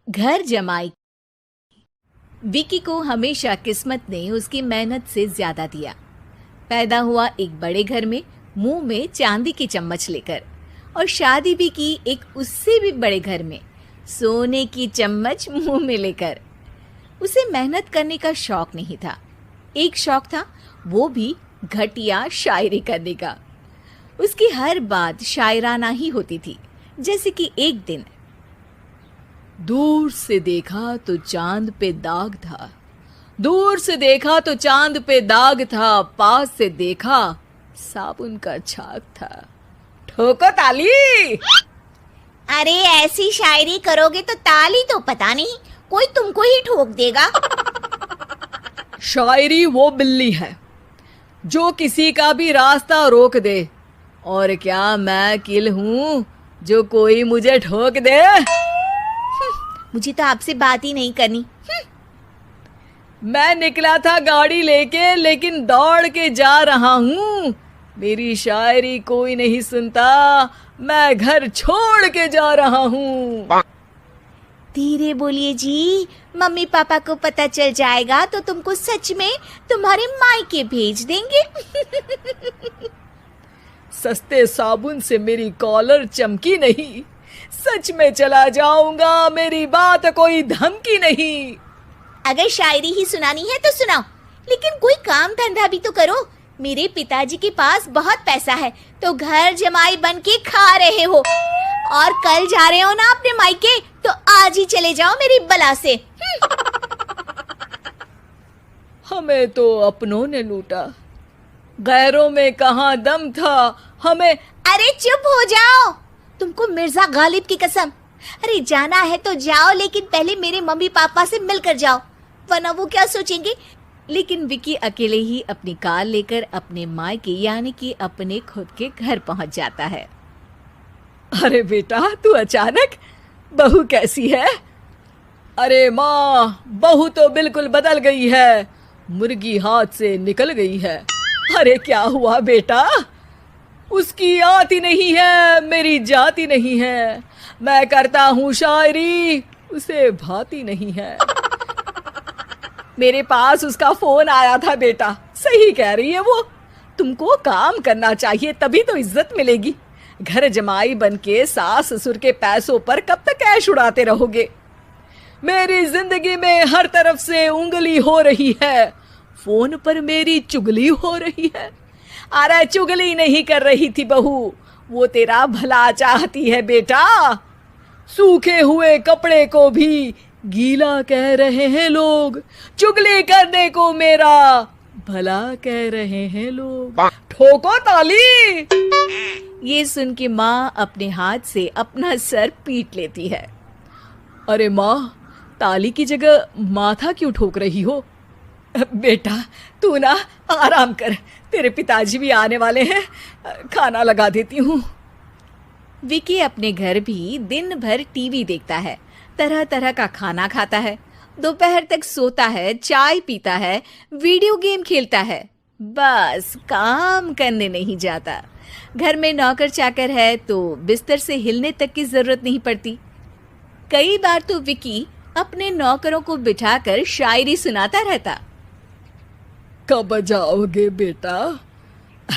घर जमाई। विकी को हमेशा किस्मत ने उसकी मेहनत से ज्यादा दिया। पैदा हुआ एक बड़े घर में, मुंह में चांदी की चम्मच लेकर, और शादी भी की एक उससे भी बड़े घर में, सोने की चम्मच मुंह में लेकर। उसे मेहनत करने का शौक नहीं था। एक शौक था, वो भी घटिया शायरी करने का। उसकी हर बात शायराना ही होती थी। जैसे कि एक दिन, दूर से देखा तो चांद पे दाग था, दूर से देखा तो चांद पे दाग था, पास से देखा साबुन का छाग था। ठोको ताली। अरे ऐसी शायरी करोगे तो ताली तो पता नहीं, कोई तुमको ही ठोक देगा। शायरी वो बिल्ली है जो किसी का भी रास्ता रोक दे, और क्या मैं किल हूँ जो कोई मुझे ठोक दे। मुझे तो आपसे बात ही नहीं करनी। मैं निकला था गाड़ी लेके, लेकिन दौड़ के जा रहा हूँ। मेरी शायरी कोई नहीं सुनता, मैं घर छोड़ के जा रहा हूँ। धीरे बोलिए जी, मम्मी पापा को पता चल जाएगा तो तुमको सच में तुम्हारे मायके भेज देंगे। सस्ते साबुन से मेरी कॉलर चमकी नहीं, सच में चला जाऊंगा, मेरी बात कोई धमकी नहीं। अगर शायरी ही सुनानी है तो सुनाओ, लेकिन कोई काम धंधा भी तो करो। मेरे पिताजी के पास बहुत पैसा है तो घर जमाई बन के खा रहे हो, और कल जा रहे हो ना अपने मायके, तो आज ही चले जाओ मेरी बला से। हमें तो अपनों ने लूटा, गैरों में कहाँ दम था हमें। अरे चुप हो जाओ, तुमको मिर्जा गालिब की कसम। अरे जाना है तो जाओ, लेकिन पहले मेरे मम्मी पापा से मिलकर जाओ, वरना वो क्या सोचेंगे। लेकिन विकी अकेले ही अपनी कार लेकर अपने मायके यानी कि अपने खुद के घर पहुंच जाता है। अरे बेटा, तू अचानक, बहू कैसी है? अरे माँ, बहू तो बिल्कुल बदल गई है, मुर्गी हाथ से निकल गई है। अरे क्या हुआ बेटा? उसकी आती नहीं है, मेरी जाती नहीं है। मैं करता हूँ शायरी, उसे भाती नहीं है। मेरे पास उसका फोन आया था बेटा, सही कह रही है वो। तुमको काम करना चाहिए, तभी तो इज्जत मिलेगी। घर जमाई बनके सास ससुर के पैसों पर कब तक ऐश उड़ाते रहोगे? मेरी जिंदगी में हर तरफ से उंगली हो रही है, फोन पर मेरी चुगली हो रही है। अरे चुगली नहीं कर रही थी बहू, वो तेरा भला चाहती है बेटा। सूखे हुए कपड़े को भी गीला कह रहे हैं लोग, चुगली करने को मेरा भला कह रहे हैं लोग। ठोको ताली। ये सुन के माँ अपने हाथ से अपना सर पीट लेती है। अरे माँ, ताली की जगह माथा क्यों ठोक रही हो? बेटा तू ना आराम कर, तेरे पिताजी भी आने वाले हैं, खाना लगा देती हूँ। विकी अपने घर भी दिन भर टीवी देखता है, तरह तरह का खाना खाता है, दोपहर तक सोता है, चाय पीता है, वीडियो गेम खेलता है, बस काम करने नहीं जाता। घर में नौकर चाकर है तो बिस्तर से हिलने तक की जरूरत नहीं पड़ती। कई बार तो विकी अपने नौकरों को बिठाकर शायरी सुनाता रहता। कब जाओगे बेटा?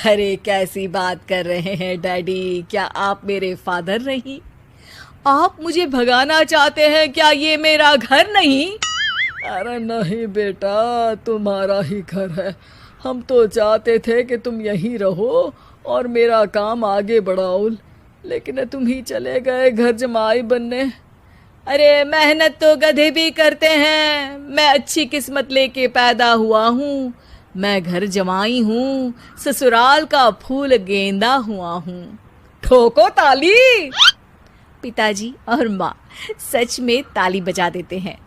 अरे कैसी बात कर रहे हैं डैडी, क्या आप मेरे फादर नहीं? आप मुझे भगाना चाहते हैं क्या? ये मेरा घर नहीं। अरे नहीं बेटा, तुम्हारा ही घर है। हम तो चाहते थे कि तुम यहीं रहो और मेरा काम आगे बढ़ाओ, लेकिन तुम ही चले गए घर जमाई बनने। अरे मेहनत तो गधे भी करते हैं, मैं अच्छी किस्मत लेके पैदा हुआ हूँ, मैं घर जमाई हूँ, ससुराल का फूल गेंदा हुआ हूँ। ठोको ताली। पिताजी और माँ सच में ताली बजा देते हैं।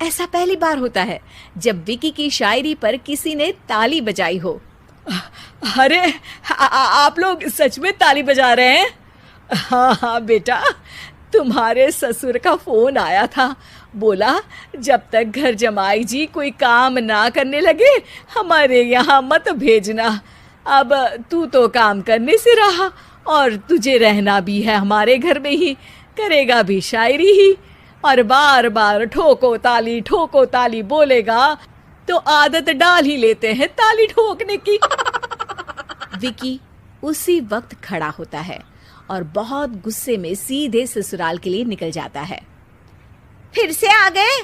ऐसा पहली बार होता है जब विकी की शायरी पर किसी ने ताली बजाई हो। अरे आप लोग सच में ताली बजा रहे हैं? हाँ हाँ बेटा, तुम्हारे ससुर का फोन आया था, बोला जब तक घर जमाई जी कोई काम ना करने लगे हमारे यहाँ मत भेजना। अब तू तो काम करने से रहा और तुझे रहना भी है हमारे घर में ही, करेगा भी शायरी ही। और बार बार ठोको ताली बोलेगा तो आदत डाल ही लेते हैं ताली ठोकने की। विकी उसी वक्त खड़ा होता है और बहुत गुस्से में सीधे ससुराल के लिए निकल जाता है। फिर से आ गए?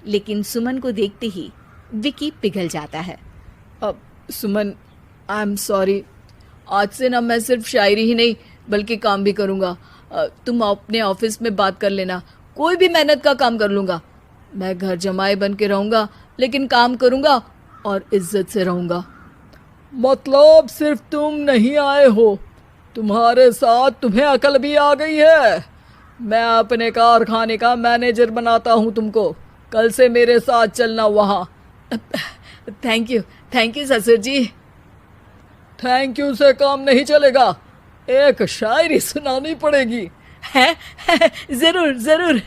लेकिन सुमन को देखते ही विकी पिघल जाता है। अब सुमन, आई एम सॉरी, आज से ना मैं सिर्फ शायरी ही नहीं बल्कि काम भी करूँगा। तुम अपने ऑफिस में बात कर लेना, कोई भी मेहनत का काम कर लूँगा। मैं घर जमाई बन के रहूँगा लेकिन काम करूँगा और इज्जत से रहूँगा। मतलब सिर्फ तुम नहीं आए हो, तुम्हारे साथ तुम्हें अकल भी आ गई है। मैं अपने कारखाने का मैनेजर बनाता हूँ तुमको, कल से मेरे साथ चलना वहाँ। थैंक यू ससुर जी। थैंक यू से काम नहीं चलेगा, एक शायरी सुनानी पड़ेगी। है जरूर।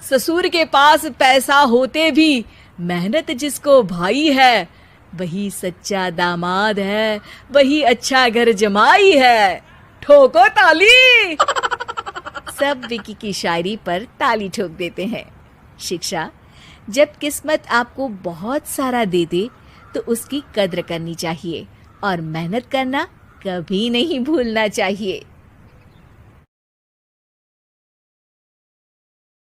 ससुर के पास पैसा होते भी मेहनत जिसको भाई है, वही सच्चा दामाद है, वही अच्छा घर जमाई है। ठोको ताली। सब विकी की शायरी पर ताली ठोक देते हैं। शिक्षा, जब किस्मत आपको बहुत सारा दे दे तो उसकी कद्र करनी चाहिए और मेहनत करना कभी नहीं भूलना चाहिए।